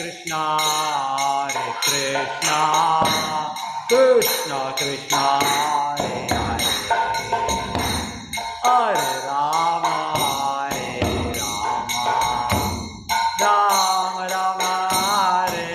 Krishna, Krishna Krishna, Hare Hare, Hare Rama, Rama Rama, Hare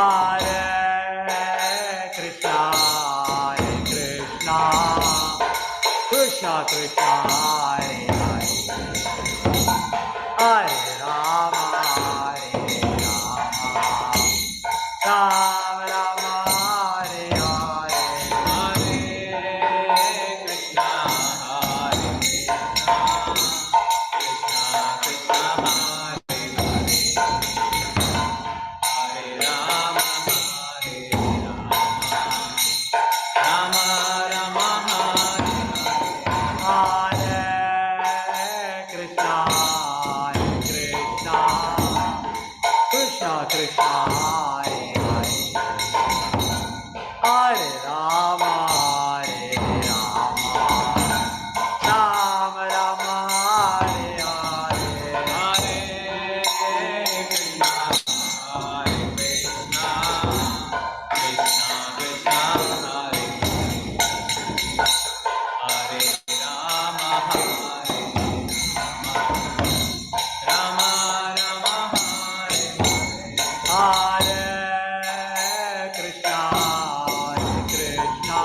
Hare, Hare Krishna, Krishna, Krishna Krishna Hare Hare Hare Rama Hare Rama Rama Hare Hare Hare Krishna Hare Krishna Krishna Hare Hare Hare Rama Hare Rama Rama Rama Hare Hare Hare Krishna Hare Krishna Krishna Krishna Hare Hare Rama Hare Rama Rama Hare Hare Krishna Krishna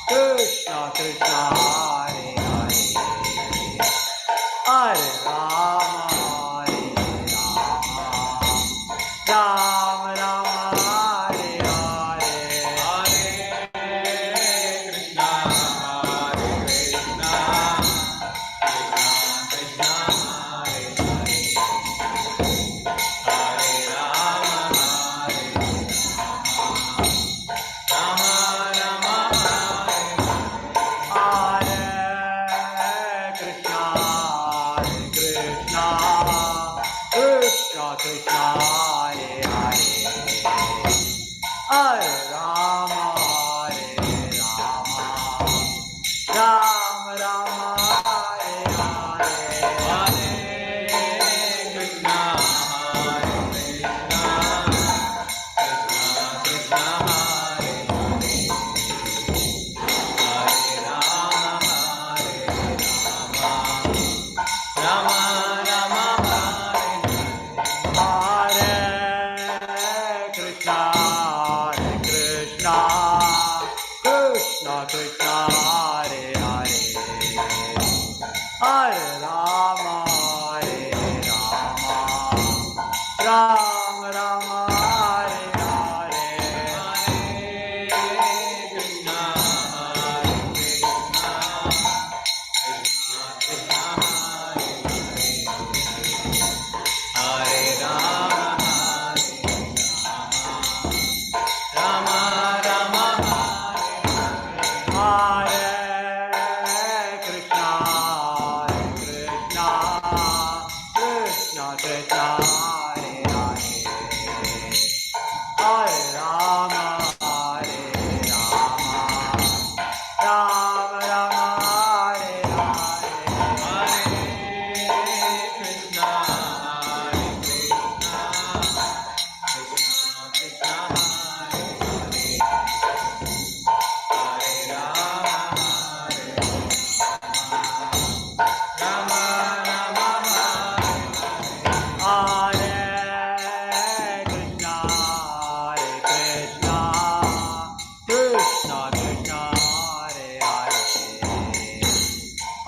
Krishna Krishna Hare Hare Hare Rama Hare Rama Rama Rama Hare Hare Hare Krishna Hare Krishna Krishna Krishna Hare Hare Hare Rama Hare Rama Rama Hare Hare Krishna Krishna Krishna Krishna Hare Hare Hare Rama Hare Rama Rama Rama Hare Hare Hare Krishna Hare Krishna Krishna Krishna Hare Hare Rama Hare Rama Rama Rama Hare Hare Krishna Krishna Krishna Krishna Hare Hare Hare Rama Hare Rama Rama Rama Hare Hare Hare Krishna Hare Krishna Krishna Krishna Hare Hare Rama Hare Rama Rama Hare Hare Krishna Krishna Krishna Krishna Hare Hare Hare Rama Hare Rama Rama Rama Hare Hare Hare Krishna Hare Krishna Krishna Krishna Hare Hare Rama Hare Rama Rama Hare Hare Krishna Hare Krishna Krishna Krishna Hare Hare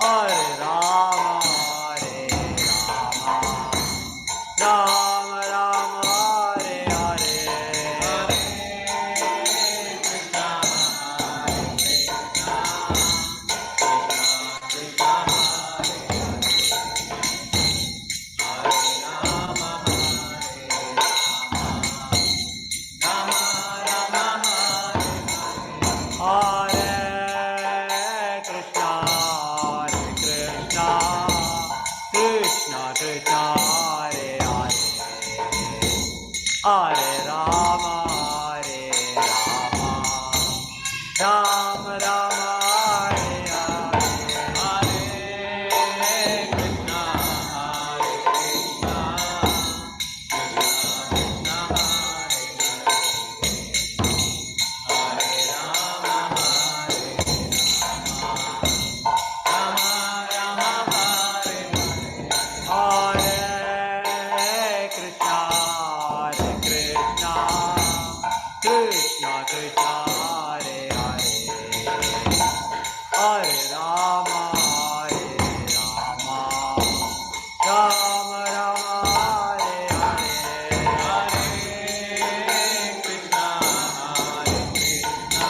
Hare Rama Hare Rama Rama Rama Hare Hare Hare Krishna Hare Krishna Krishna Krishna Hare Hare Rama Hare Rama Rama Rama Hare Hare Krishna Hare Krishna Krishna Krishna Hare Hare Hare Rama Hare Rama Rama Rama Hare Hare Hare Krishna Hare Krishna Krishna Krishna Hare Hare Rama Hare Rama Rama Hare Hare Krishna Hare Krishna Krishna Krishna Hare Hare Hare Rama, Hare Rama, Rama Rama, Hare Hare, Hare Krishna, Hare Krishna,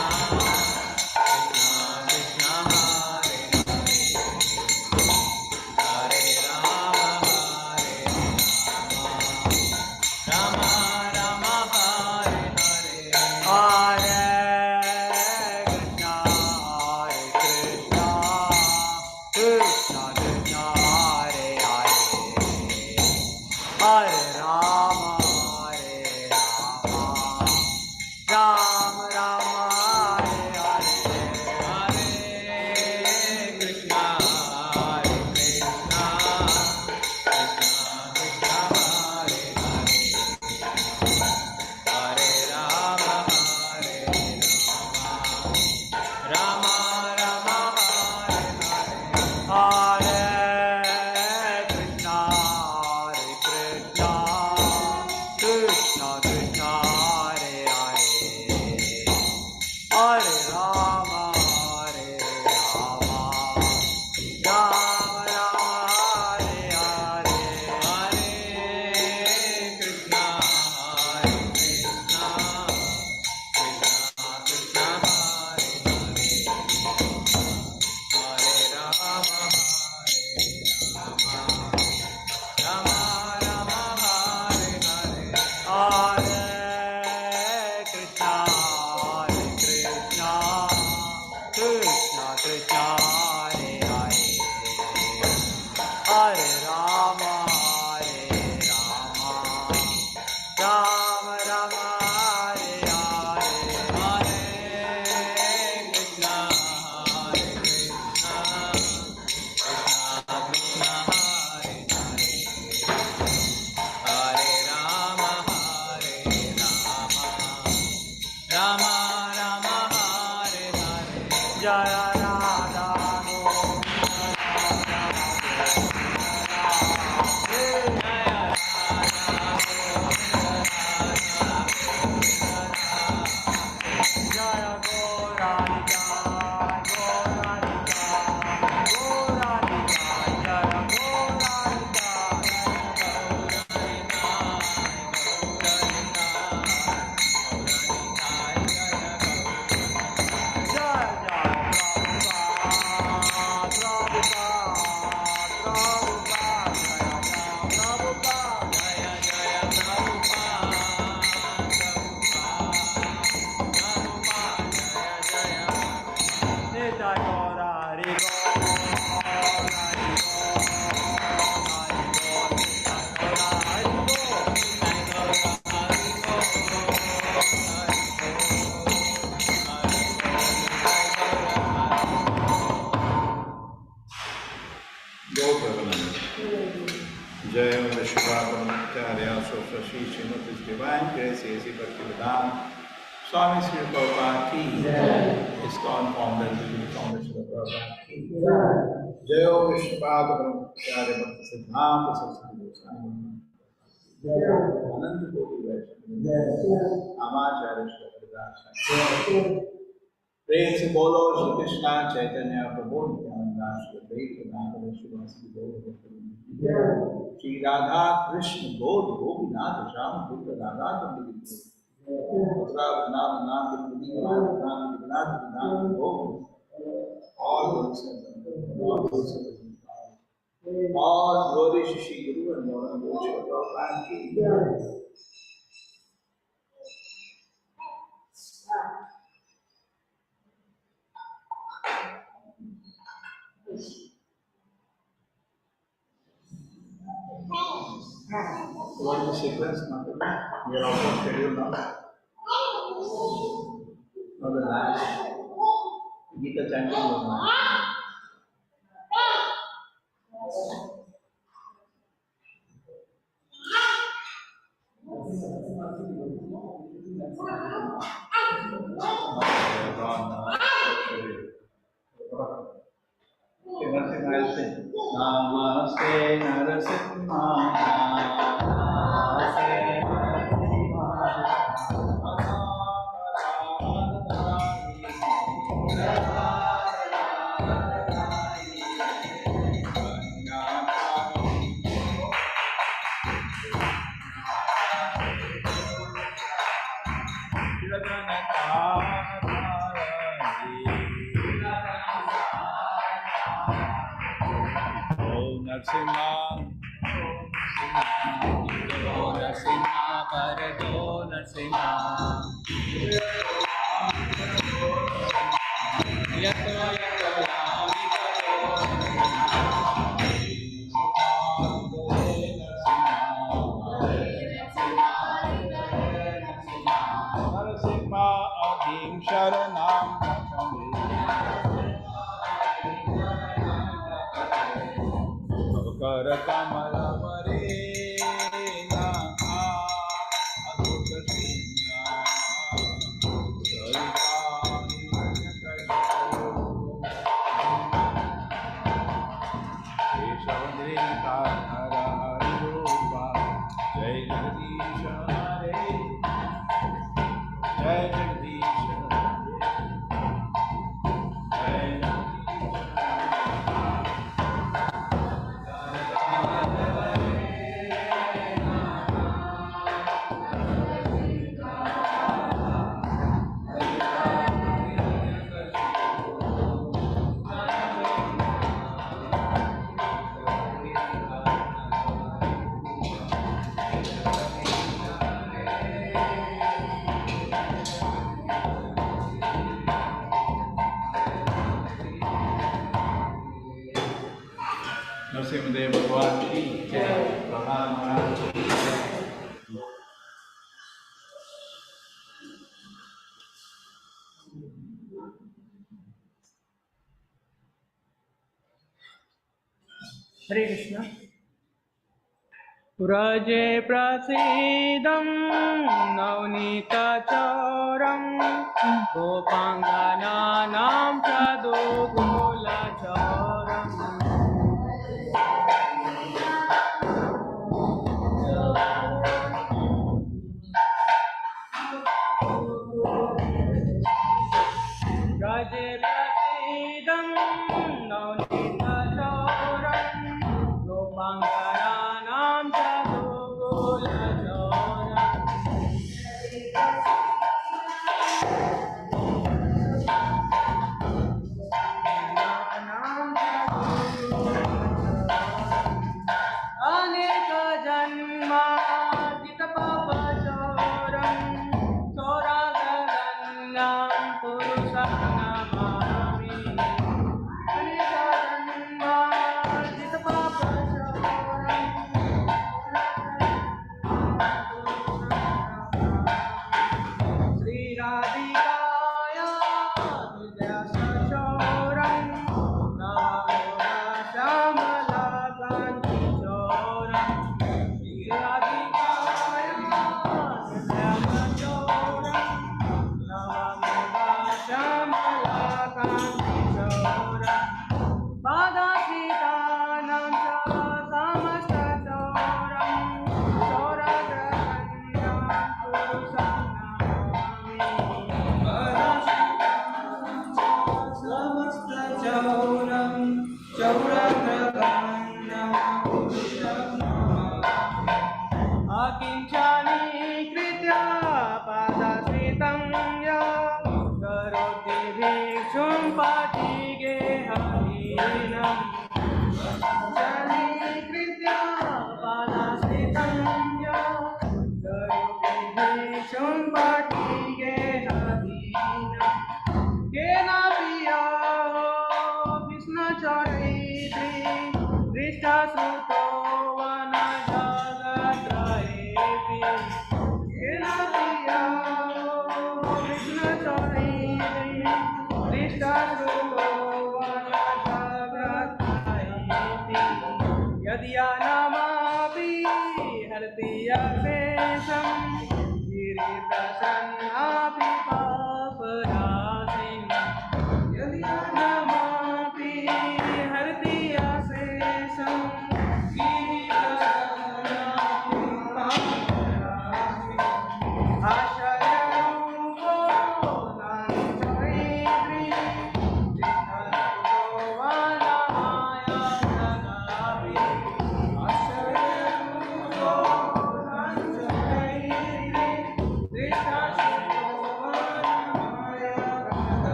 Krishna Krishna, Hare Hare, Hare Rama, Hare Rama, Rama Rama, Hare Hare, Hare Krishna, Hare Krishna, Krishna Krishna, Hare Hare, Hare Rama, Hare Rama, Rama Rama, Hare Hare, Hare Krishna, Hare Krishna, Krishna Krishna, Hare Hare, Hare Rama, Hare Rama, Rama Rama, Hare Hare, Hare Krishna, Hare Krishna, Krishna Krishna, Hare Hare, Hare Rama, Hare Rama, Rama Rama, Hare Hare, Hare Krishna, Hare Krishna, Krishna Krishna, Hare Hare, Hare Rama, Rama Rama, Hare Hare, Hare Krishna, Hare Krishna, Krishna Krishna, Hare Hare, Hare Rama, Hare Rama, Rama Rama, Hare Hare, Hare Krishna, Hare Krishna, Krishna Krishna, Hare Hare, Hare Rama, Hare Rama, Rama Rama, Hare Hare, Jaya Radha Jaya Gauranga, Gauranga, Gauranga, Jaya Gauranga, Jai Vishwakam Acharya Sofrashi Srimati Divine Grace A.C. Bhaktivedanta Swami Sri Prabhupada ki ISKCON founder, the foundation of Prabhupada ki Jai Vishwakam Acharya Bhakti Siddhanta Saraswati Goswami Ananta Koti Vaishnava Amacharya Shri प्रेम से बोलो श्री कृष्णा चैतन्य प्रभु नित्यानंदा श्री अद्वैत गदाधर श्रीवासदि गौर भक्तवृंद श्री राधा कृष्ण गौर गोपीनाथ श्याम सुंदर राधा कुंड मथुरा वृंदावन नाम गिरिधि नाम गिरिनाथ नाम गौर all glory to Shri Guru and Lord and Lord Shri Prabhupada ki What is the sequence now? We are also scheduled now. Now the last Gita chanting was now. Namaste Narasimhaya Namaste Narasimhaya Narasimha, Narasimha, Bharato Narasimha, Yato Yato Narasimha, Adim Sharanam Kara Kamala Marina, Adhuta Sinya, Saripani Manakasho, Keshavadrika Hara Harupa, Jai Jagdisha Hare, Jai Jagdisha Hare, Jai Narasimhadev Bhagwan ki jai, Prahlad Maharaj ki jai. Hare Krishna. Vraje prasidam navnita choram gopangananam chadogola choram Vraje prasidam navnita choram gopangananam chadogola choram Aneka janma jita papa choram choradagannam Purushottama Aneka janma jita papa choram Sri Radhikaya Vidyasa choram Navagoda Shamala Kanti choram Sri Radhikaya Vidyasa choram Navagoda Shamala Kanti choram Pada Sitanam Samasta choram Choradagannam Purushottama Samasta choram Choradagannam Purushottama Akinchani kritya padasitam ya karoti bhikshum patige harinam Akinchani kritya padasitam ya karoti bhikshum patige harinam Kena piya Krishna charitri Krishna suto vana jagatrayepi Kena piya Krishna charitri Krishna suto vana jagatrayepi Yadiya namapi harti yasesham Giritasanapi paparasim Yadiya namapi harti yasesham Giritasanapi paparasim Ashaya rupo nanchaitri Krishna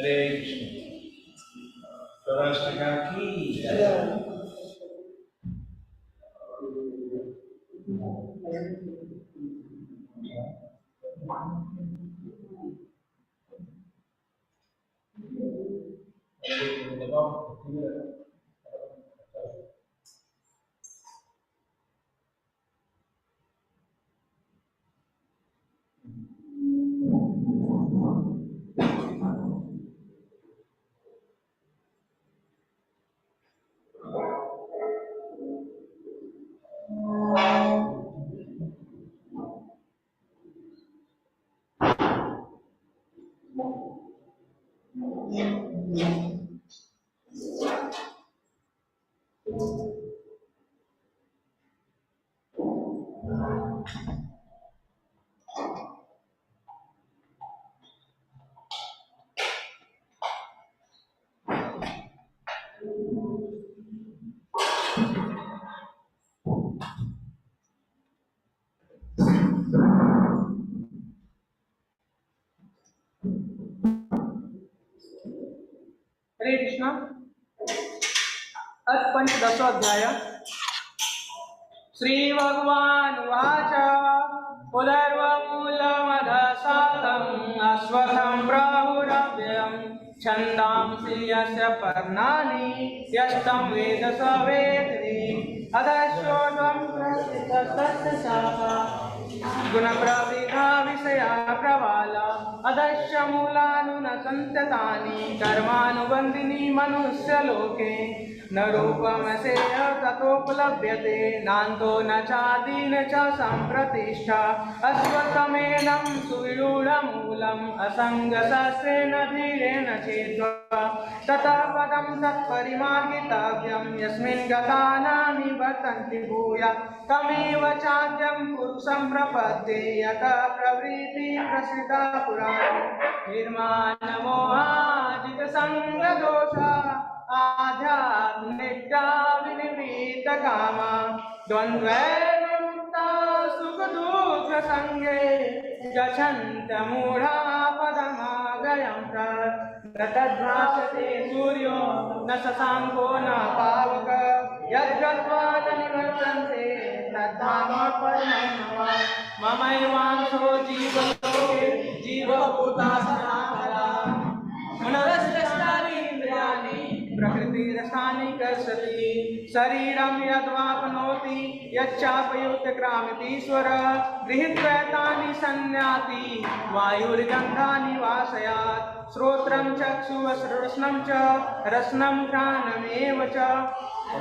हरे कृष्ण। स्वराष्ट्र की हरे कृष्ण। अथ पंचदशोऽध्याय। श्री भगवान उवाच उदर्वमूलमधसातम् अश्वत्थं प्राहुरव्ययम् छन्दांसि यस्य पर्णानि यस्तं वेद स वेत्ति अधश्चोर्ध्वं प्रस्थितस्तस्य शाखा गुणप्रवृद्धा विषया प्रवाला अधश्च मूलानुनसन्त्यतानि कर्मानुबन्धिनी मनुष्यलोके न रूपमसेह ततोपलभ्यते नान्तो न चादि न च सम्प्रतिष्ठा अश्वत्थमेनं सुविरूढमूलम् असङ्गशस्त्रेण धीरेण छेत्वा ततः पदं तत्परिमार्गितव्यं यस्मिन् गता न निवर्तन्ति भूयात् तमेव चाद्यं पुरुषं प्रपद्ये यतः प्रवृत्ति प्रसिद्धा पुराणे निर्माणमोहाजितसङ्गदोषा आध्यात्मिका विनिवृत्तकामा द्वन्द्वैर्विमुक्ता सुखदुःखसङ्गे गच्छन्तमूढा पदमागयं तत् न तद्भासते सूर्यो न शशाङ्को न पावकः यद्गत्वा न निवर्तन्ते तद्धाम परमं मम ममैवांशो जीवलोके जीवभूता सनातना मनोरस्तानीन्द्रियाणि प्रकृतिरसानि कर्षति शरीरं यद्वाप्नोति यच्चापयुक्तग्रामतीश्वर गृहीत्वैतानि संयाति वायुर्गन्धानि वासयात् श्रोत्रं चक्षुरस्नं च रसनं घ्राणमेव च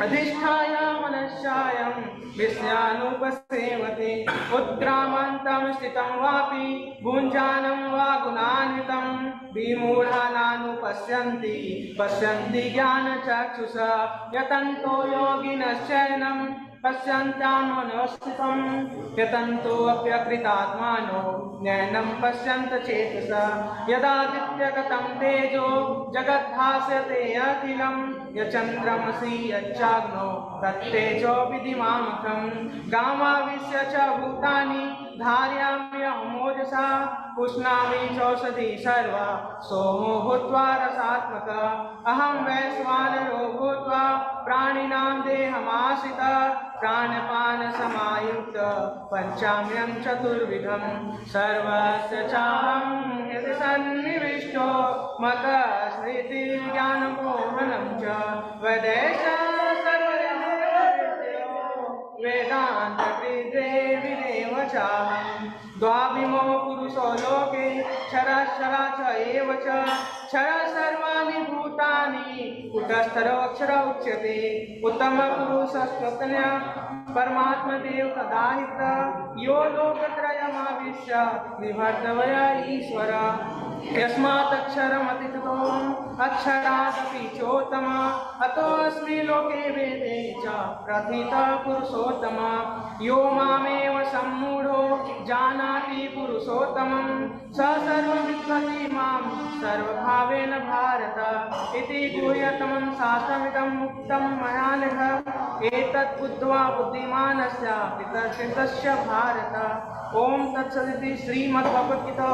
अधिष्ठाय मनश्चायं विषयानुपसेवते उत्क्रामन्तं स्थितं वापि भुञ्जानं वा गुणान्वितं विमूढानानुपश्यन्ति पश्यन्ति ज्ञानचक्षुषा यतन्तो योगिनश्चैनं पश्यन्त्यामनस्थितं यतन्तोऽप्यकृतात्मानो नैनं पश्यन्त चेतसा यदादित्यगतं तेजो जगद्भासते अखिलं यचन्द्रमसि यच्चाग्नो तत्तेजो विधिमामकं गामाविश्य च भूतानि धारयाम्यहमोजसा पुष्णामि चौषधि सर्वा सोमो भूत्वा रसात्मकः अहं वैश्वानरो भूत्वा प्राणिनां देहमाश्रितः प्राणपानसमायुक्त पञ्चाम्यं चतुर्विधं सर्वस्य चाहं यदि सन्निविष्टो मतः स्मृतिज्ञानमोहनं च वदेश वेदान्तकृते विदेव चाहं द्वाभिमो पुरुषो लोके क्षरक्षरा च एव च क्षर सर्वाणि भूतानि कुटस्थरोऽक्षर उच्यते उत्तमपुरुषस्तुत्य परमात्मदेव तदाहित यो लोकत्रयमाविश्य बिभर्तवय ईश्वर यस्मात्क्षरमतितोऽहम् अक्षरादपि चोत्तम अतोऽस्मि लोके वेदे च प्रथितः पुरुषोत्तम यो मामेव सम्मूढो जानाति पुरुषोत्तमं स सर्वविद्भति मां सर्वभावेन भारत इति गुह्यतमं शास्त्रमिदं मुक्तं मया नघ एतत् बुद्ध्वा बुद्धिमानस्य पितर्षितस्य भारत ओम तत्सदिति श्रीमद्भगवद्गीता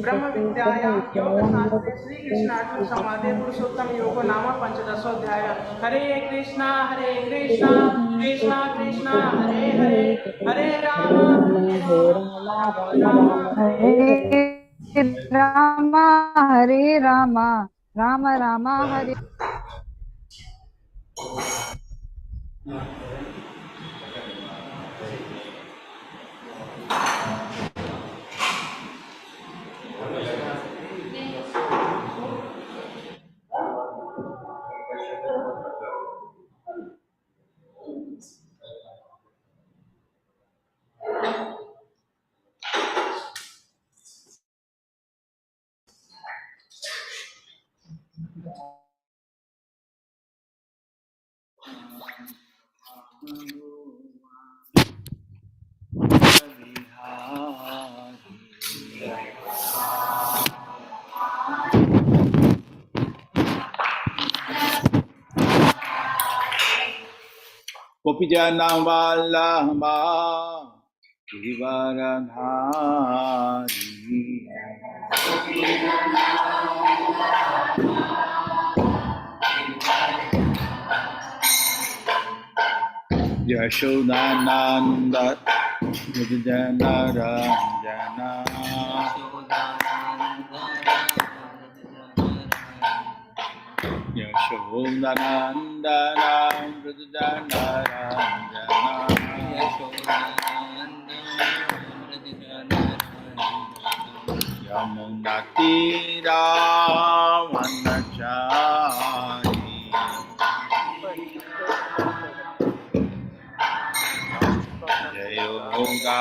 ब्रह्म विद्यायां योगशास्त्रे श्रीकृष्ण अर्जुन संवादे पुरुषोत्तम योगो नाम पंचदशोऽध्याय। हरे कृष्णा कृष्णा कृष्णा हरे हरे, हरे Ram Ram Hare Rama, Rama Rama, Hare. Gopijanam Vallabha Givaradhari Yashodananda Vijayanaranjana Yashodanandana Vijayanaranjana Yamunatira Vanachari Jayoga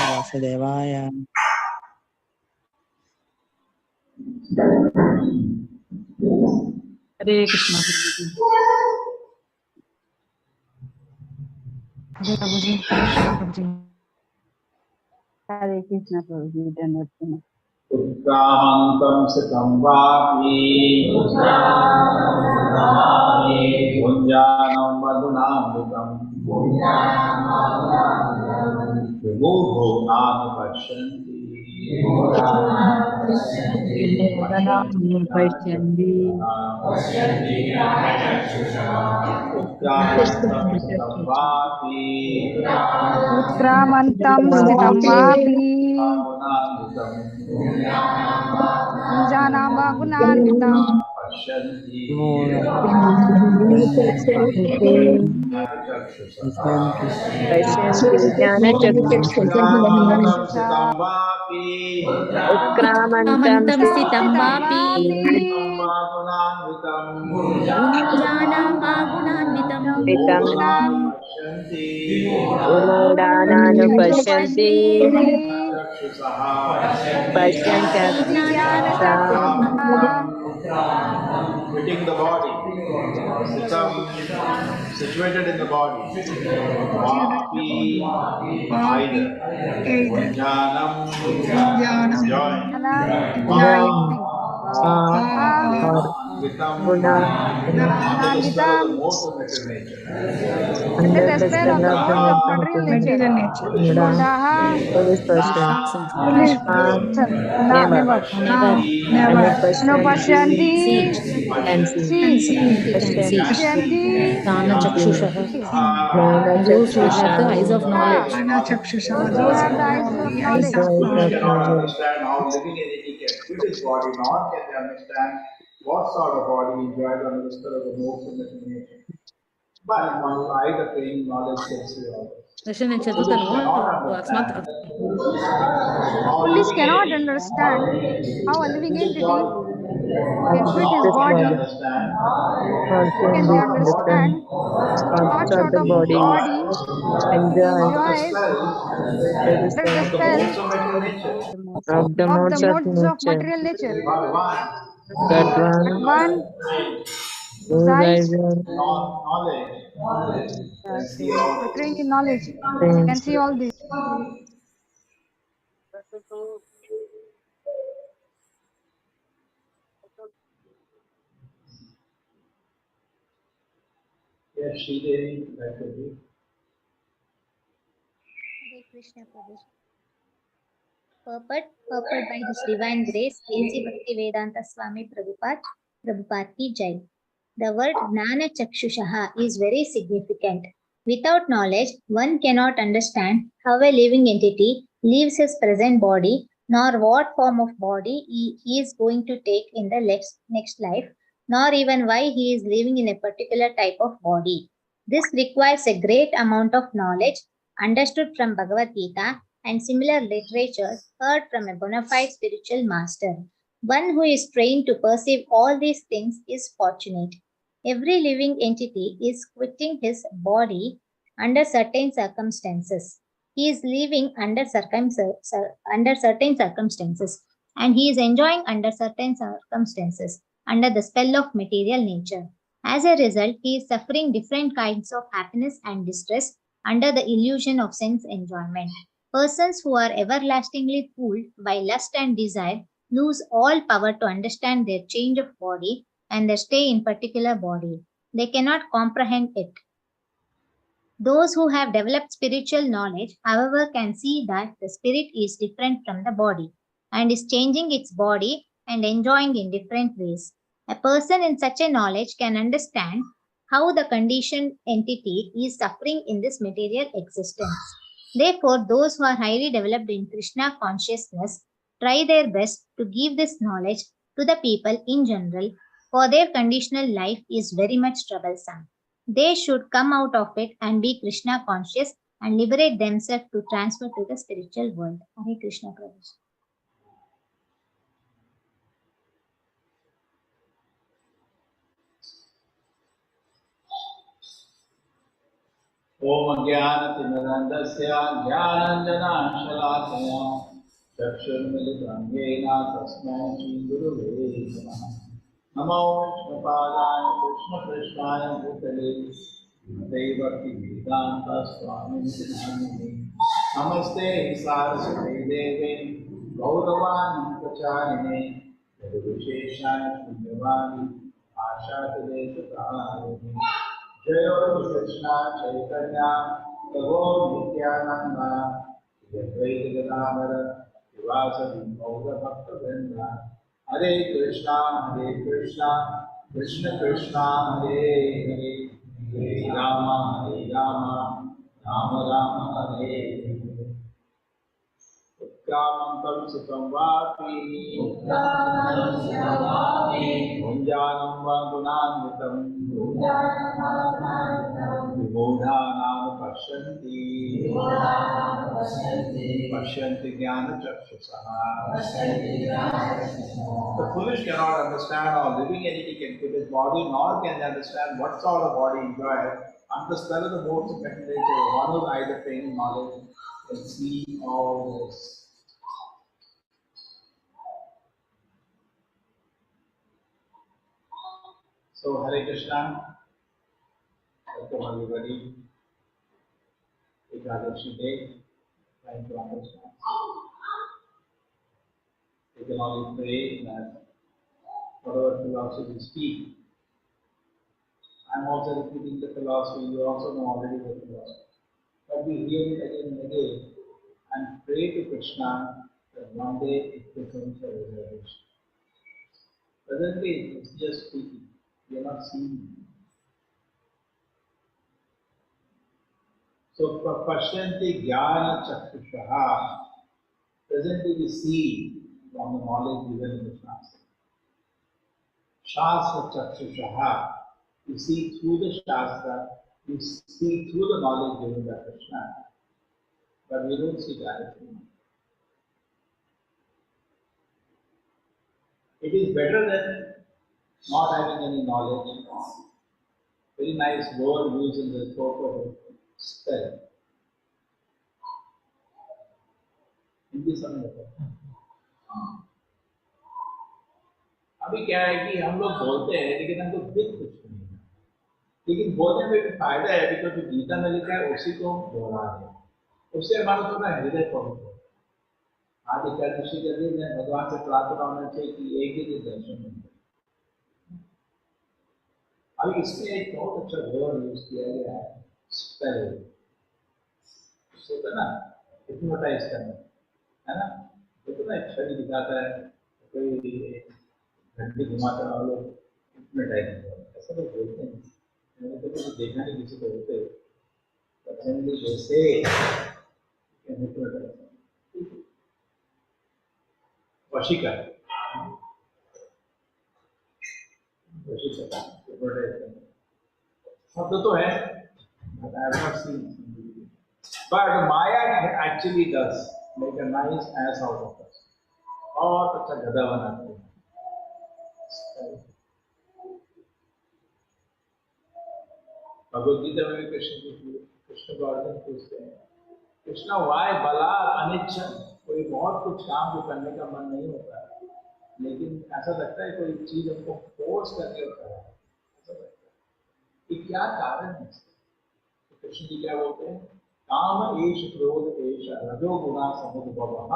Vasudevaya. Hare Krishna. Hare Prabhuji, Hare Krishna Prabhuji. Hare Krishna Prabhuji, Dhanvatana. Utkramantam sitam vapi Gunjanam vadunamritam Vibhugo nanu pasyanti Vedana Paishyandi. Utkramantam sitam vapi Utkramantam stitam vapi. Punjanam vagunanvitam. Pasyanti Pasyanti Jnanachakshusha Utkramantam Utkramantam sitam vapi Punjanam vagunanvitam Sitam Pasyanti Vimodhananupashyanti Pasyantyachakshusha Hitting the body. Situated in the body. Vapi, either. Punjanam, join. Join. or Vitam Guna under the spell of the Gunanvitam, modes of material nature. under under the the spell of spell the of the modes of material nature. material nature. Muda, Mudaha, foolish person, foolish Nam, person. Na, never, never. Never. Anupashyanti, See, can see, Can See, see. you can see. Pashyanti, Dana can see, Chakshushaha. Jnana Those who have the eyes Chakshusha, of knowledge. those who Those have who the eyes have of the eyes knowledge. of eyes of Foolish knowledge. cannot knowledge. understand how living entity can quit his body, nor can they understand what sort of body enjoys under the spell of the modes of material nature. But one eye the pain knowledge gets you all. Dashana Foolish Chatutano, cannot Asmat understand how Foolish living cannot entity understand how a can living quit his entity body, can And quit his nor this can they body, body, understand nor nor can can they they what sort of understand understand body what what sort sort of of he body body enjoys he enjoys under the enjoys under the spell under the spell of the modes spell of material nature. of the of the modes of modes of nature. material nature. Bhagavan, But Gadvan, one whose whose eyes eyes are knowledge can see are all trained this. in knowledge can things. see all this. Yes, Sridevi, like to be. Hare Krishna Prabhu. Purport by His Divine Grace, A.C. Bhaktivedanta Swami Prabhupada ki Jai. The word Gnana Chakshushaha is very significant. Without knowledge, one cannot understand how a living entity leaves his present body, nor what form of body he is going to take in the next life, nor even why he is living in a particular type of body. This requires a great amount of knowledge understood from Bhagavad Gita and similar literature heard from a bona fide spiritual master. One who is trained to perceive all these things is fortunate. Every living entity is quitting his body under certain circumstances. He is living under certain circumstances, and he is enjoying under certain circumstances under the spell of material nature. As a result, he is suffering different kinds of happiness and distress under the illusion of sense enjoyment. Persons who are everlastingly fooled by lust and desire lose all power to understand their change of body and their stay in particular body. They cannot comprehend it. Those who have developed spiritual knowledge, however, can see that the spirit is different from the body and is changing its body and enjoying in different ways. A person in such a knowledge can understand how the conditioned entity is suffering in this material existence. Therefore, those who are highly developed in Krishna consciousness try their best to give this knowledge to the people in general, for their conditional life is very much troublesome. They should come out of it and be Krishna conscious and liberate themselves to transfer to the spiritual world. Hare Krishna Prabhu. Om Jnana-timirandasya Jnananjana-shalakaya Chakshurmilitam-yena Tasmai Shri-Gurave Namaha. Namo Vishnu-padaya Krishna-krishnaya Bhutale Srimate Bhakti-vedanta Swamini Namini Namaste Saraswate Deve Gauravani Pracharine Nirvisheshaya Shunyavani Ashate Sutare Jai Krishna Chaitanya Prabhu Nityananda Shri Advaita Gadadhara Srivasadi Gaura Bhakta Vrinda Hare Krishna Krishna Krishna Hare Hare Hare Rama Rama Rama Hare Hare Utkramantam Sutam Vapi Punjanam Vagunanvitam Vimodhanam Pashyanti Pashyanti Jnana Chakshusah. The foolish cannot understand how living entity can quit his body, nor can they understand what sort of body enjoys under the spell of the modes of mental nature. One who either pain knowledge can see all this. So Hare Krishna, welcome everybody. Ekadashi day, trying to understand. We can only pray that whatever philosophy we speak. I'm also repeating the philosophy, you also know already the philosophy. But we hear it again and again and pray to Krishna that one day it becomes a realization. Presently, it's just speaking. We are not seeing it. So, Pashyanti Jnana Chakshushaha. Presently, we see from the knowledge given in the Shastra. Shastra Chakshushaha. You see through the Shastra, you see through the knowledge given by Krishna, but we don't see directly. It is better than not having any knowledge. Very nice word used in the talk of spell. Hindi समझ आता है। अभी क्या है कि हम लोग बोलते हैं लेकिन हमको दिख कुछ नहीं है, लेकिन बोलने में भी फायदा है बिकॉज जो गीता में लिखा है उसी को बोला है, उससे हमारा थोड़ा हृदय पवित्र है। आज एकादशी के दिन भगवान से प्रार्थना होना चाहिए कि एक ही दिन दर्शन मिले। अभी इसमें एक बहुत अच्छा वर्ड यूज किया गया है, स्पेल। होता ना हिप्नोटाइज करना, है ना? तो ना छवि दिखाता है, कोई घंटी घुमाता है और लोग हिप्नोटाइज करते हैं, ऐसा लोग बोलते हैं। मैंने तो कुछ देखा नहीं किसी को होते, बट जैसे हिप्नोटाइज वशीकर शब्द तो है, but Maya actually does make a nice ass out of us. बहुत अच्छा गधा बनाते हैं। भगवद गीता में भी कृष्ण को अर्जुन पूछते हैं, कृष्णा वाई बला अनिच्छा, कोई बहुत कुछ काम जो करने का मन नहीं होता है, लेकिन ऐसा लगता है कोई चीज हमको फोर्स करके होता है, ऐसा लगता है कि क्या कारण है। तो कृष्ण जी क्या बोलते हैं, काम एष क्रोध एष रजो गुणा समुद्भवः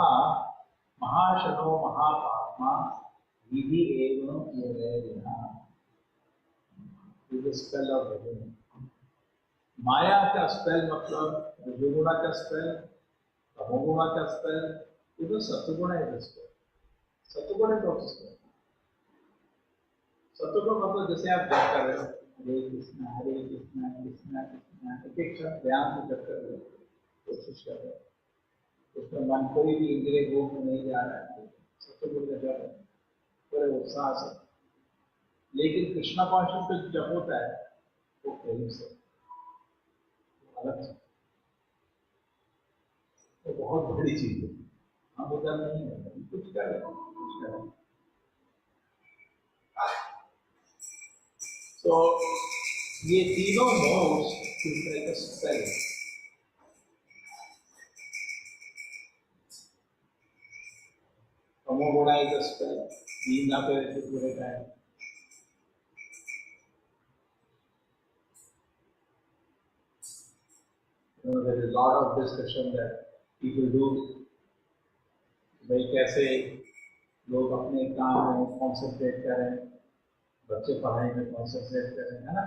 महाशनो महापात्मा विधि एवं स्पेल ऑफ रजोगुण। माया का स्पेल मतलब रजोगुणा का स्पेल, तमोगुणा का स्पेल, इवन सत्वगुण है स्पेल। सत्वगुण है कौन सा स्पेल? सत्वगुण मतलब जैसे आप जप कर रहे हो, हरे कृष्णा कृष्णा कृष्णा, एक शब्द ध्यान से जप कर रहे हो, कोशिश कर रहे हो, उसमें मन कोई भी इंद्रिय भोग में नहीं जा रहा है, सत्वगुण का जप है, पूरे उत्साह से। लेकिन कृष्णा कॉन्शियस का जप होता है वो प्रेम से, अलग से, वो बहुत बड़ी चीज है। हम उधर नहीं है, कुछ कर रहे कुछ कर रहे। तो ये तीनों मोड्स लाइक अ स्पेल। तमोगुण इज अ स्पेल, नींद ना पे पूरे time. There is a lot of discussion that people do, भाई कैसे लोग अपने काम में कॉन्सेंट्रेट करें, बच्चे पढ़ाई में कॉन्सेंट्रेट करें, है ना?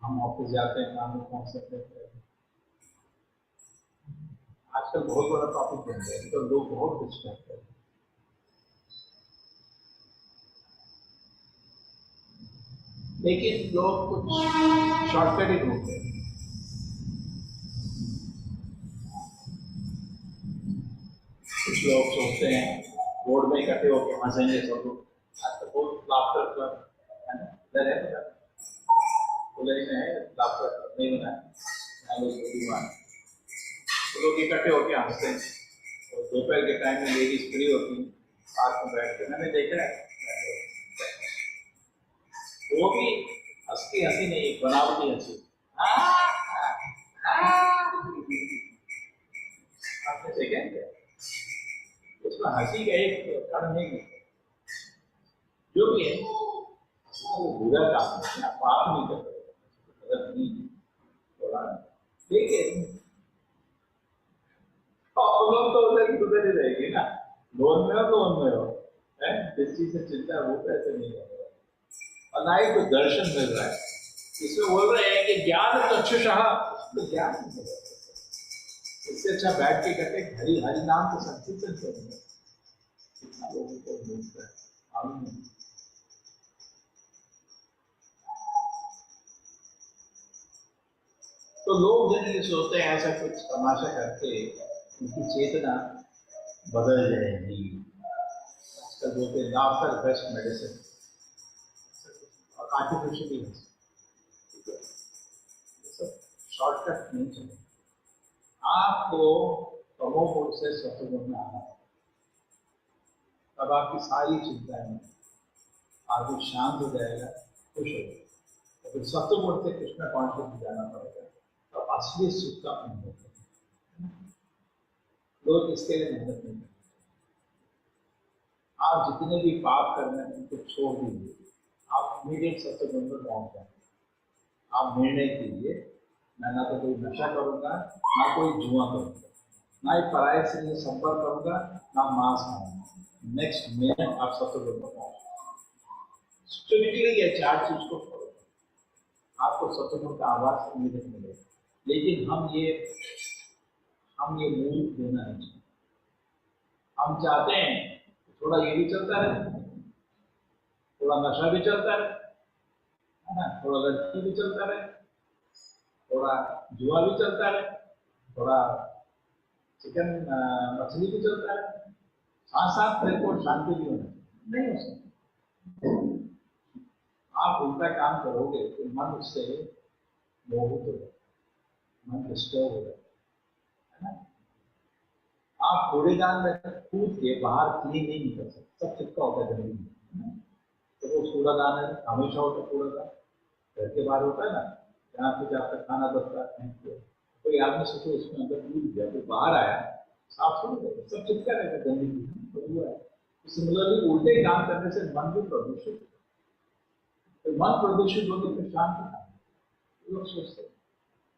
हम ऑफिस जाते हैं काम में कॉन्सेंट्रेट करें। आजकल बहुत बड़ा टॉपिक बन गया है, तो लोग बहुत डिस्ट्रैक्ट करते हैं। लेकिन लोग कुछ शॉर्टकट ही ढूंढते हैं। कुछ लोग सोचते हैं बोर्ड में इकट्ठे होकर हंसेंगे सब लोग, आजकल बहुत लाफ्टर क्लब है ना, इधर है ना, उधर में है लाफ्टर क्लब, नहीं बना है, तो लोग इकट्ठे होकर हंसते हैं। और दोपहर के टाइम में लेडीज फ्री होती हैं, पार्क में बैठ कर, मैंने देखा है, वो भी हंसती हंसी नहीं, बनावटी हंसी। आपने देखा है क्या? उसमें हंसी का एक कारण नहीं है, जो भी है वो बुरा काम है, पाप नहीं करते, गलत नहीं बोला। लेकिन प्रॉब्लम तो उधर की उधर ही रहेगी ना, लोन में हो, जिस चीज से चिंता वो पैसे नहीं कर रहा। और ना ही कोई दर्शन मिल रहा है। इसमें बोल रहे हैं कि ज्ञान चक्षुषः, तो ज्ञान नहीं मिल रहा। इससे अच्छा बैठ के कहते हरि हरि नाम को संकीर्तन करेंगे, कितना लोगों को मिलता है मालूम नहीं। तो लोग जनरली सोचते हैं ऐसा कुछ तमाशा करके उनकी चेतना बदल जाएगी। आजकल बोलते हैं लाफ्टर बेस्ट मेडिसिन, और आर्टिफिशियली शॉर्टकट नहीं चलेगा। आपको तमोगुण से सत्वगुण में आना है, तब आपकी सारी चिंताएं आदमी शांत हो जाएगा, खुश हो जाएगा। तो फिर सत्वगुण से कृष्ण कॉन्शियस में जाना पड़ेगा, तो असली सुख का अनुभव करेंगे। लोग इसके लिए मेहनत नहीं करते। आप जितने भी पाप करने हैं उनको छोड़ दीजिए, आप इमीडिएट सत्वगुण पर पहुंच जाएंगे। आप निर्णय कीजिए, मैं ना तो कोई नशा करूंगा, ना कोई जुआ करूंगा, ना ही पराये से संपर्क करूंगा, ना मांस खाऊंगा। नेक्स्ट मिनट आप सत्वगुण पर पहुंच स्ट्रिक्टली ये चार चीज को फॉलो करें, आपको सत्वगुण का आवाज इमीडिएट मिलेगा। लेकिन हम ये मूल देना नहीं चाहते। हम चाहते हैं थोड़ा ये भी चलता रहे, थोड़ा नशा भी चलता रहे, है ना, थोड़ा लड़की भी चलता रहे, थोड़ा जुआ भी चलता रहे, थोड़ा चिकन मछली भी चलता रहे, साथ साथ मेरे को शांति भी होना नहीं हो सकती। आप उल्टा काम करोगे तो मन उससे मोहित हो जाए, मन डिस्टर्ब हो जाए, है ना। आप कूड़ेदान में कूद के बाहर क्लीन नहीं निकल सकते, सब चिपका होता है जमीन में। तो वो कूड़ादान है, हमेशा होता है कूड़ादान, घर के बाहर होता है ना, जहाँ पे जब तक खाना बचता है कोई आदमी सोचो उसमें अंदर कूद गया, तो बाहर आया साफ थोड़ी रहेगा, सब चिपका रहेगा गंदगी तो हुआ है। तो सिमिलरली उल्टे काम करने से मन भी प्रदूषित होता है, तो मन प्रदूषित होने पर शांति लोग सोचते हैं।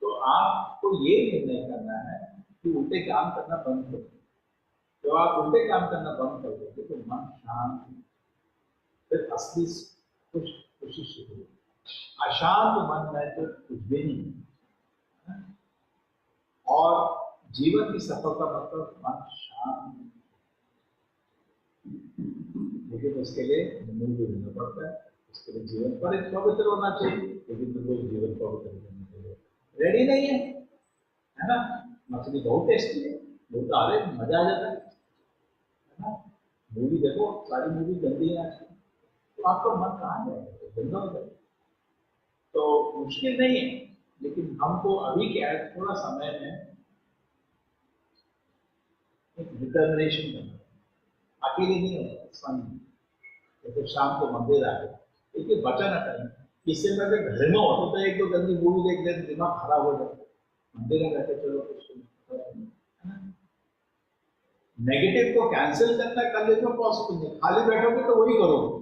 तो आपको ये निर्णय करना है कि उल्टे काम करना बंद कर दो। जब आप उल्टे काम करना बंद कर दोगे तो मन शांत, फिर असली खुशी शुरू होगी। अशांत मन में तो कुछ भी नहीं है। और जीवन की सफलता मतलब मन शांत, लेकिन उसके लिए मूल्य देना पड़ता है। उसके लिए जीवन पर पवित्र होना चाहिए, लेकिन तो लोग जीवन पवित्र करने के लिए रेडी नहीं है ना। मछली बहुत टेस्टी है, लोग आ रहे मजा आ जाता है ना। मूवी देखो, सारी मूवी गंदी है आजकल, तो आपका मन कहाँ जाएगा, गंदा हो जाएगा। तो मुश्किल नहीं है, लेकिन हमको अभी क्या है, थोड़ा समय में एक डिटर्मिनेशन करना, अकेले नहीं होता सन। जैसे शाम को मंदिर आ गया, देखिए बचा ना करें, इससे पहले घर में होते तो एक दो गंदी मूवी देख लेते दिमाग खराब हो जाता, मंदिर में बैठे चलो कुछ नेगेटिव को कैंसिल करना कर लेते हो पॉसिबल नहीं, खाली बैठोगे तो वही करोगे।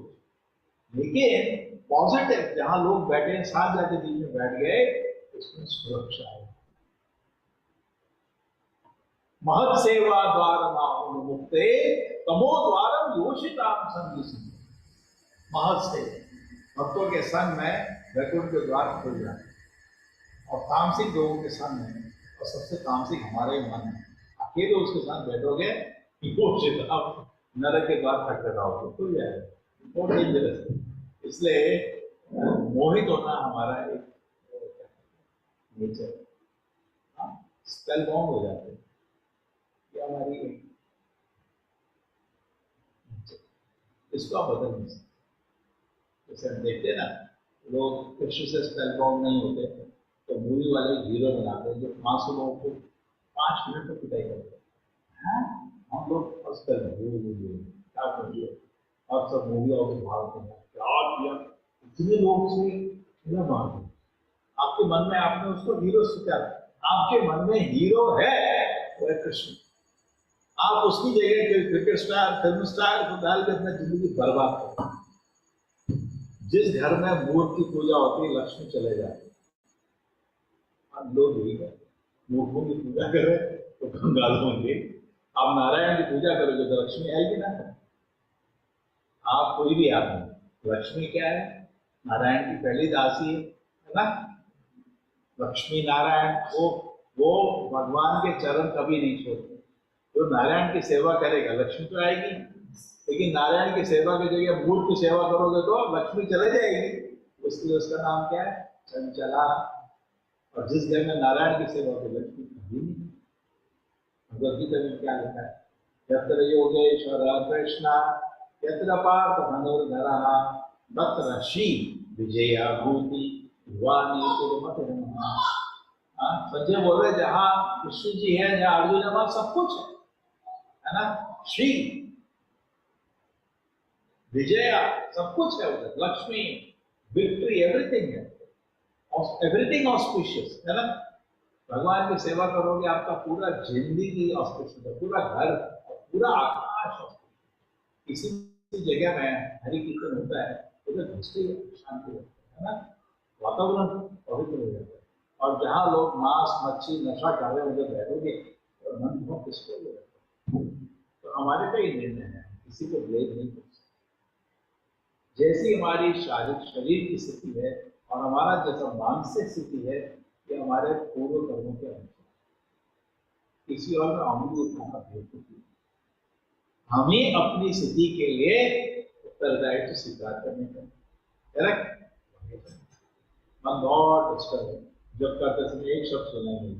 लेकिन पॉजिटिव जहां लोग बैठे साथ जाके बीच में बैठ गए, उसमें सुरक्षा है। महत् सेवा द्वार मुक्ते तमो द्वारम योषिताम संगीत। महत् से भक्तों के संग में वैकुंठ के द्वार खुल जाए, और तामसिक लोगों के संग में, और सबसे तामसिक हमारे मन में, अकेले उसके साथ बैठोगे आप नरक के द्वार खटखटाओगे, खुल जाएगा, बहुत डेंजरस है। इसलिए मोहित होना हमारा एक नेचर है, स्पेल बाउंड हो जाते हैं, ये हमारी एक इसको आप बदल नहीं सकते। जैसे हम देखते हैं ना, लोग कृष्ण से स्पेल बाउंड नहीं होते तो मूवी वाले हीरो बनाते हैं जो 500 लोगों को 5 मिनट में पिटाई करते हैं। हम लोग क्या कर दिया, और सब मूवी और भागते हैं, क्या किया, इतने लोग से क्या मार दिया। आपके मन में आपने उसको हीरो सोचा, आपके मन में हीरो है वो है कृष्ण। आप उसकी जगह कोई क्रिकेट स्टार, फिल्म स्टार को डाल के अपनी जिंदगी बर्बाद करते। जिस घर में मूर्ति की पूजा होती है लक्ष्मी चले जाते, अब लोग यही है, मूर्खों की पूजा करें तो कंगाल होंगे। आप नारायण की पूजा करोगे तो लक्ष्मी आएगी ना। आप कोई भी आदमी, लक्ष्मी क्या है, नारायण की पहली दासी है ना, लक्ष्मी नारायण, वो भगवान के चरण कभी नहीं छोड़ते। जो नारायण की सेवा करेगा लक्ष्मी तो आएगी, लेकिन नारायण की सेवा की जगह मूर्ख की सेवा करोगे तो लक्ष्मी चले जाएगी। इसलिए उसका नाम क्या है? चंचला। और जिस घर में नारायण की सेवा की लक्ष्मी कभी नहीं। भगवद गीता में क्या लिखा है? यत्र योगेश्वर कृष्ण यत्र पार्थ धनुर्धरः तत्र श्री विजया भूति वाणी तिरुमति रमः। संजय बोल रहे जहाँ कृष्ण जी है, जहाँ अर्जुन है, वहाँ सब कुछ है ना। श्री विजया सब कुछ है उधर, लक्ष्मी, विक्ट्री, एवरीथिंग है, एवरीथिंग ऑस्पिशियस है ना। भगवान की सेवा करोगे आपका पूरा जिंदगी ऑस्पिशियस है, पूरा घर, पूरा आकाश ऑस्पिशियस। किसी जगह में हरि कीर्तन होता है उधर दृष्टि शांति होती है ना, वातावरण पवित्र हो जाता है। और जहाँ लोग मांस मच्छी नशा कर रहे हैं उधर बैठोगे तो मन बहुत डिस्टर्ब हो जाता है। तो हमारे पे ही निर्णय है, किसी को ब्लेम नहीं कर सकते। जैसी हमारी शारीरिक शरीर की स्थिति है और हमारा जैसा मानसिक स्थिति है, ये हमारे पूर्व कर्मों के अनुसार, किसी और में अमूल्य उठाना भेद नहीं। हमें अपनी स्थिति के लिए उत्तरदायित्व स्वीकार करने का, करेक्ट। मन बहुत डिस्टर्ब है, जब करते समय एक शब्द सुना नहीं,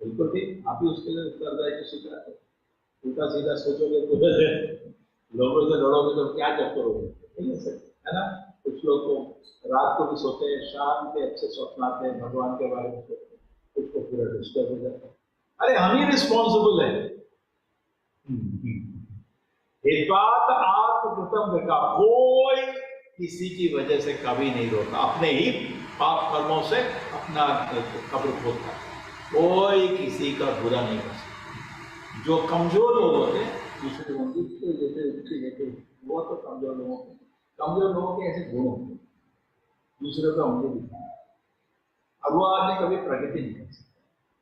बिल्कुल ठीक, आप ही उसके लिए उत्तरदायित्व स्वीकार करें। उल्टा सीधा सोचोगे तो लोगों से लड़ोगे तो क्या जब करोगे, नहीं हो सकता है ना। कुछ लोग तो रात को भी सोते हैं, शाम के अच्छे स्वप्न आते हैं, भगवान के बारे में सोचते हैं, कुछ को पूरा डिस्टर्ब हो जाता है। अरे हम ही रिस्पॉन्सिबल है। हितवात आत्मकृतम विका, कोई किसी की वजह से कभी नहीं रोता, अपने ही पाप कर्मों से अपना कब्र खोदता है, कोई किसी का बुरा नहीं कर सकता। जो कमजोर लोग होते हैं दूसरे लोगों की, वो तो कमजोर लोगों के ऐसे गुण होते हैं, दूसरे को उंगली दिखाना। अब वो आदमी कभी प्रगति नहीं कर सकता,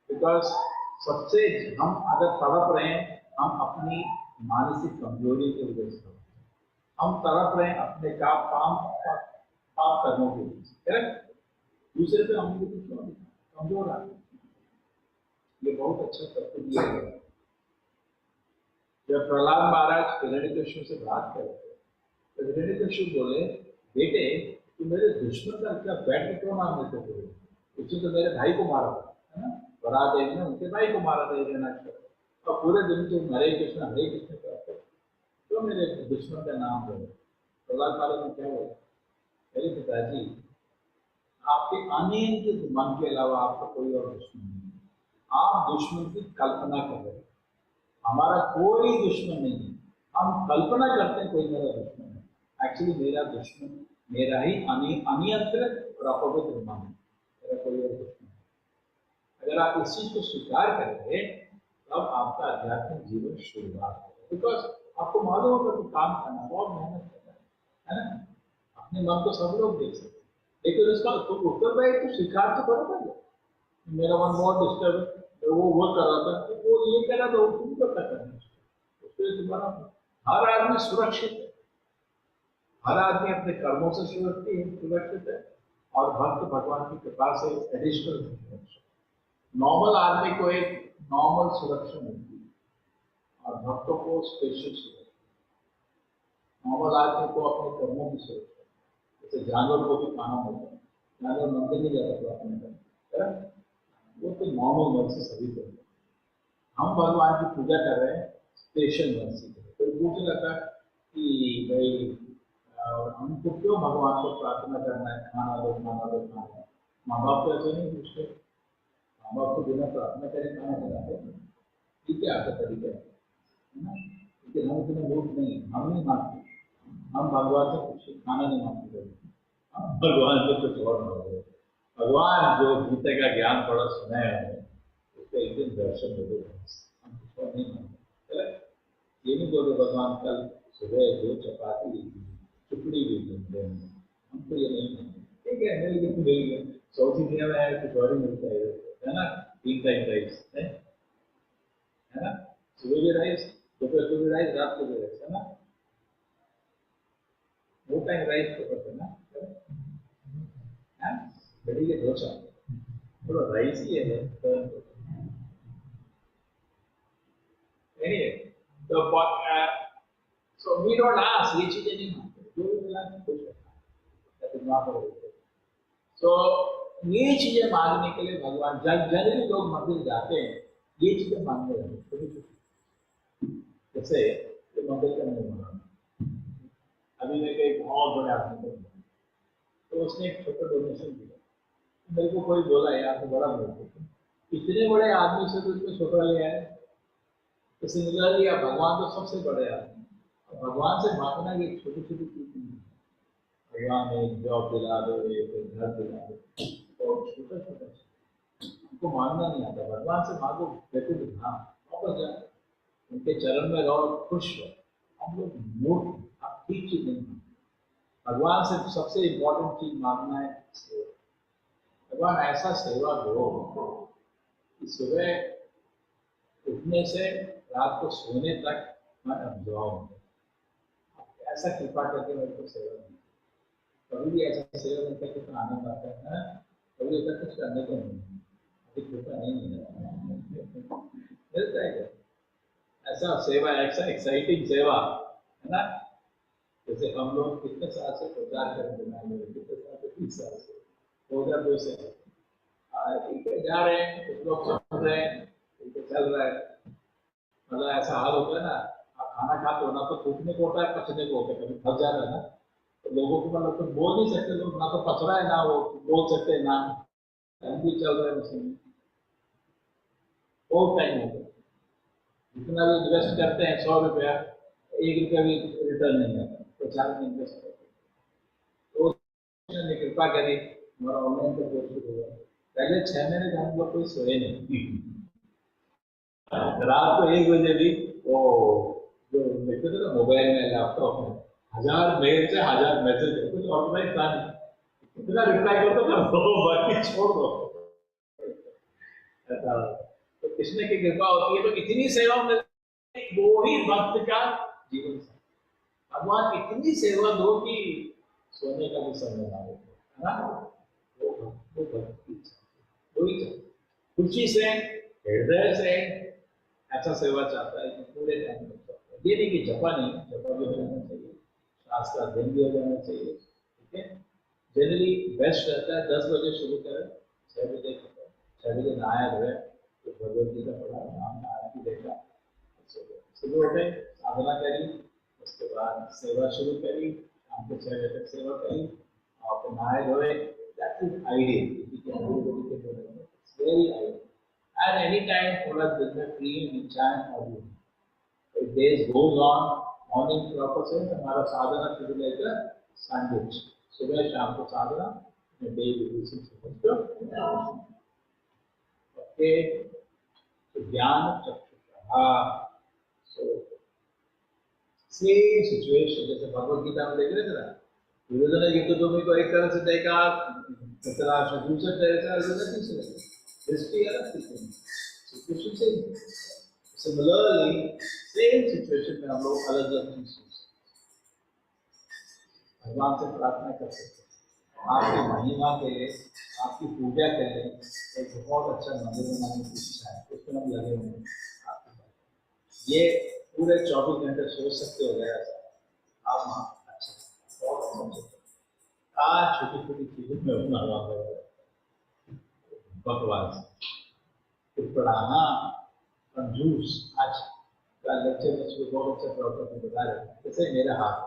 बिकॉज सबसे हम अगर तड़प रहे हैं, हम अपनी मानसिक कमजोरी की वजह से, हम तड़प रहे हैं अपने पाप कर्मों के वजह से, करेक्ट। दूसरे पे हम कमजोर आते हैं। ये बहुत अच्छा तत्व दिया गया। जब प्रहलाद महाराज हिरण्यकश्यप से बात कर रहे थे तो हिरण्यकश्यप बोले, बेटे तुम मेरे दुश्मन का क्या बैठ के क्यों नाम लेते थे? उसने तो मेरे भाई को मारा था, है ना, बरादेव ने उनके भाई को मारा था हिरण्यकश्यप। और पूरे दिन तुम हरे कृष्ण करते तो मेरे दुश्मन का नाम ले। प्रहलाद महाराज ने क्या बोला, मेरे पिताजी आपके अनेक मन के अलावा आपका कोई और दुश्मन नहीं, आप दुश्मन की कल्पना कर रहे हैं, हमारा कोई दुश्मन नहीं है। हम कल्पना करते हैं कोई मेरा दुश्मन है, एक्चुअली मेरा दुश्मन मेरा ही अनियंत्रित और अपवित्र मन है, मेरा कोई और दुश्मन है। अगर आप इस चीज को स्वीकार करेंगे तब आपका आध्यात्मिक जीवन शुरुआत है। बिकॉज आपको मालूम होगा कि काम करना बहुत मेहनत करना है ना। अपने मन को सब लोग देख सकते हैं, लेकिन उसका उत्तरदायित्व तो स्वीकार तो करो पहले। मेरा मन बहुत डिस्टर्ब है, तो वो कर रहा था, तो वो ये कह रहा था, वो तुम करता करना, उसके तुम्हारा हर आदमी सुरक्षित है, हर आदमी अपने कर्मों से सुरक्षित है, और भक्त भगवान की कृपा से एडिशनल सुरक्षा। नॉर्मल आदमी को एक नॉर्मल सुरक्षा मिलती है और भक्तों को स्पेशल सुरक्षा। नॉर्मल आदमी को अपने कर्मों की सुरक्षा, जैसे जानवर को भी खाना मिलता है, जानवर मंदिर नहीं जाता तो अपने कर्म, वो तो नॉर्मल मन से सभी करते हैं। हम भगवान की पूजा कर रहे हैं स्पेशल मन से। कोई पूछ रहा था कि भाई हमको क्यों भगवान को प्रार्थना करना है, खाना दो खाना दो खाना। माँ बाप तो ऐसे नहीं पूछते, माँ बाप को बिना प्रार्थना करे खाना खिलाते हैं, ठीक है आपका तरीका है ना। लेकिन हम इतने मूर्ख नहीं, हम नहीं मांगते, हम भगवान से कुछ खाना नहीं मांगते, हम भगवान से कुछ और मांगते। भगवान जो गीता का ज्ञान थोड़ा सुना है उसका एक दिन दर्शन हो गए, हम कुछ और नहीं मांगते। ये नहीं बोले भगवान कल सुबह 2 चपाती टुकड़ी भी देंगे, हमको ये नहीं मांगते, ठीक है मिल गए। साउथ इंडिया में है कुछ और ही मिलता है ना, 3 टाइम राइस है ना, सुबह भी राइस, दोपहर को भी राइस, रात को भी राइस, है ना, 2 टाइम राइस तो करते ना। बड़ी के डोसा थोड़ा राइस ही है anyway so we don't ask ये चीजें नहीं मांगते जो भी मिला खुश रहना तो ये चीजें मांगने के लिए भगवान जनरली लोग मंदिर जाते हैं ये चीजें मांगने लगे छोटी छोटी जैसे ये मंदिर का निर्माण अभी मैं एक बहुत बड़े आदमी को तो उसने एक छोटा डोनेशन दिया मेरे को कोई बोला यार तो बड़ा बोलते इतने बड़े आदमी से तो इसमें छोटा ले आए तो सिमिलरली आप भगवान तो सबसे बड़े आदमी भगवान से मांगना ये छोटी छोटी चीज नहीं भगवान ने जॉब दिला दो एक घर दिला दो तो छोटा छोटा उनको मांगना नहीं आता भगवान से मांगो बेटे हाँ वापस जाओ उनके चरण में रहो खुश रहो हम लोग मूर्ख आप ठीक चीज नहीं भगवान से सबसे इम्पोर्टेंट चीज मांगना है सेवा भगवान ऐसा सेवा दो कि सुबह उठने से रात को सोने तक मैं अब्जॉर्व ऐसा कृपा करके मेरे को सेवा नहीं कभी भी ऐसा सेवा करके कितना आनंद आता है कभी ऐसा कुछ करने को नहीं अभी कृपा नहीं मिलता है ऐसा सेवा ऐसा एक्साइटिंग सेवा है ना जैसे हम लोग कितने साल से प्रचार करें कितने साल से 30 साल से 2002 से ठीक है जा रहे हैं कुछ लोग सुन रहे हैं ठीक है चल रहा है मतलब ऐसा हाल होता है ना आप खाना खाते हो ना तो फूकने को होता है पचने को होता है कभी फंस जा रहा है ना तो लोगों को मतलब कुछ बोल नहीं सकते लोग ना तो पच रहा है ना वो बोल सकते हैं ना भी चल रहा है उसमें बहुत टाइम हो गया जितना भी इन्वेस्ट करते हैं 100 रुपया 1 रुपया भी रिटर्न नहीं आता प्रचार में इन्वेस्ट करते तो कृपा करी हमारा ऑनलाइन का कोर्स शुरू हुआ पहले 6 महीने का हम लोग कोई सोए नहीं रात को 1 बजे भी वो जो लिखते थे ना मोबाइल में लैपटॉप में 1000 मेल से 1000 मैसेज कुछ ऑर्गेनाइज था नहीं इतना रिप्लाई करता था तो बाकी छोड़ दो तो कृष्ण की कृपा होती है तो इतनी सेवा मिलती वो ही भक्त का जीवन भगवान इतनी सेवा दो कि सोने का भी समय ना हो है ना वो भक्ति वही खुशी से हृदय से ऐसा सेवा चाहता है कि पूरे टाइम में ये नहीं कि जपा नहीं जपा भी हो जाना चाहिए शास्त्र का दिन भी हो जाना चाहिए ठीक है जनरली बेस्ट रहता है 10 बजे शुरू करें 6 बजे 6 बजे नहाया धोए तो भगवत गीता पढ़ा नाम आरती देखा सुबह उठे साधना करी उसके बाद सेवा शुरू करी शाम को 6 बजे तक सेवा करी और फिर नहाए धोए that is ideal very ideal at any time थोड़ा दिन में फ्री विचार और if days goes on morning proper से हमारा साधना शुरू लेकर सैंडविच सुबह शाम को साधना डे ओके तो ज्ञान चक्षुषा सेम सिचुएशन जैसे भगवत गीता में देख रहे थे ना विरोधन ने युद्ध भूमि को एक तरह से देखा धृतराष्ट्र दूसरे तरह से अर्जुन तीसरे दृष्टि अलग सिचुएशन से सिमिलरली सेम सिचुएशन में हम लोग अलग अलग चीज भगवान से प्रार्थना कर सकते हैं आपकी महिमा के लिए आपकी पूजा के लिए एक बहुत अच्छा मंदिर बनाने की इच्छा है उसमें हम लगे हुए हैं ये पूरे 24 घंटे सोच सकते हो गया आप वहाँ अच्छा बहुत अच्छा आज छोटी छोटी चीजों में अपना बकवास पढ़ाना कंजूस आज का लेक्चर में बहुत अच्छा प्रॉब्लम बता रहे हैं जैसे मेरा हाथ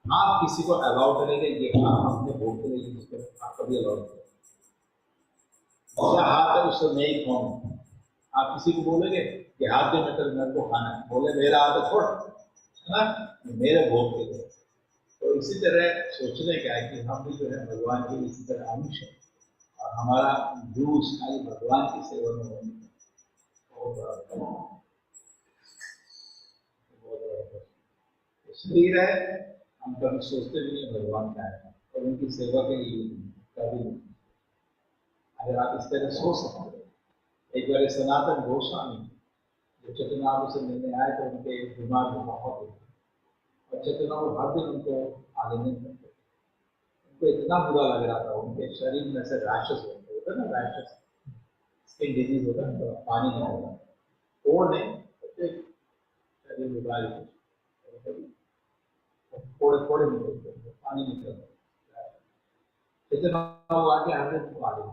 आप किसी को अलाउ करेंगे ये आप अपने भोग के लिए यूज करें आप कभी अलाउ करें हाथ है उससे मैं ही खाऊंगा आप किसी को बोलेंगे कि हाथ दे मतलब मेरे को खाना है बोले मेरा हाथ छोड़ है ना मेरे भोग के लिए तो इसी तरह सोचने का है कि हम भी जो है भगवान के इसी तरह अंश है और हमारा जूस खाली भगवान की सेवा में होने बहुत बड़ा शरीर है हम कभी सोचते भी नहीं भगवान का है और उनकी सेवा के लिए कभी नहीं अगर आप इस तरह सोच सकते हो एक बार सनातन गोस्वामी जो चेतनाओं से मिलने आए तो उनके दिमाग में बहुत और चेतनाओं हर दिन उनको आलिंगन करते उसको इतना बुरा लग रहा था, उनके शरीर में से रैशेस होता है ना, रैशेस स्किन डिजीज होता है, तो पानी निकलता है, वो नहीं शरीर में थोड़े थोड़े निकलते, पानी निकलता है। चेतन बाबू आके हाथ में आ गए,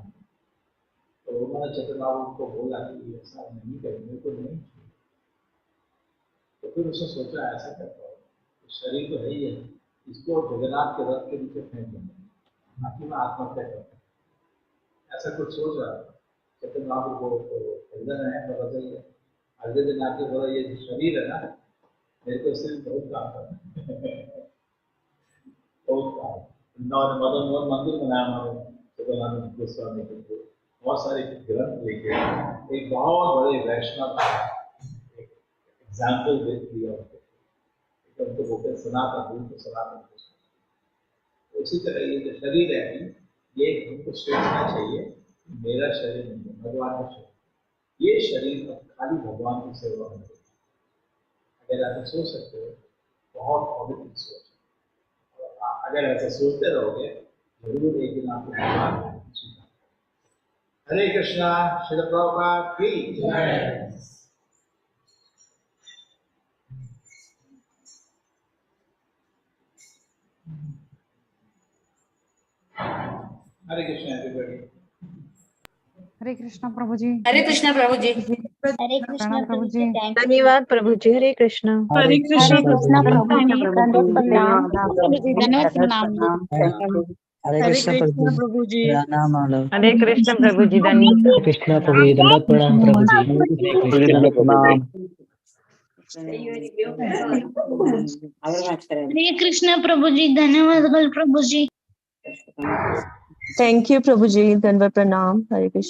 तो उन्होंने चेतन बाबू को बोला कि ऐसा नहीं करेंगे तो नहीं। तो फिर उसने सोचा ऐसा करता हूँ, शरीर तो है ही है, इसको जगन्नाथ के रथ के नीचे फेंक देंगे, बाकी मैं आत्महत्या करता हूँ, ऐसा कुछ सोच रहा था। चेतन बाबू को तो है पता चल गया, अगले दिन आके बोला ये शरीर है ना, मेरे को सिर्फ बहुत काम करना बहुत काम। मदन मोहन मंदिर बनाया हमारे चेतनानंद गोस्वामी के लिए, बहुत सारे ग्रंथ लेके एक बहुत बड़े वैष्णव एग्जाम्पल दे दिया उनको बोलते सनातन रूप सनातन। उसी तरह ये जो शरीर है ये हमको सोचना चाहिए मेरा शरीर नहीं है, भगवान का शरीर, ये शरीर खाली भगवान की सेवा में। अगर आप सोच सकते हो बहुत पॉजिटिव सोच, अगर ऐसा सोचते रहोगे जरूर एक दिन आपको भगवान। हरे कृष्णा, श्रील प्रभुपाद की जय। हरे कृष्णा एवरीबॉडी। हरे कृष्णा प्रभु जी। हरे कृष्णा प्रभु जी। हरे कृष्णा प्रभु जी, थैंक यू। धन्यवाद प्रभु जी। हरे कृष्णा। हरे कृष्णा कृष्णा प्रभु जी, दंडवत प्रणाम प्रभु जी, धन्यवाद प्रणाम। हरे हरे कृष्ण कृष्णा प्रभु जी। प्रणाम। हरे कृष्ण प्रभु जी, धन्यवाद। कृष्ण प्रभु जी, दंडवत प्रणाम प्रभु जी। कृष्ण प्रणाम। हरे कृष्णा प्रभु जी, धन्यवाद प्रभु जी। थैंक यू प्रभु जी, दंडवत प्रणाम। हरे कृष्ण।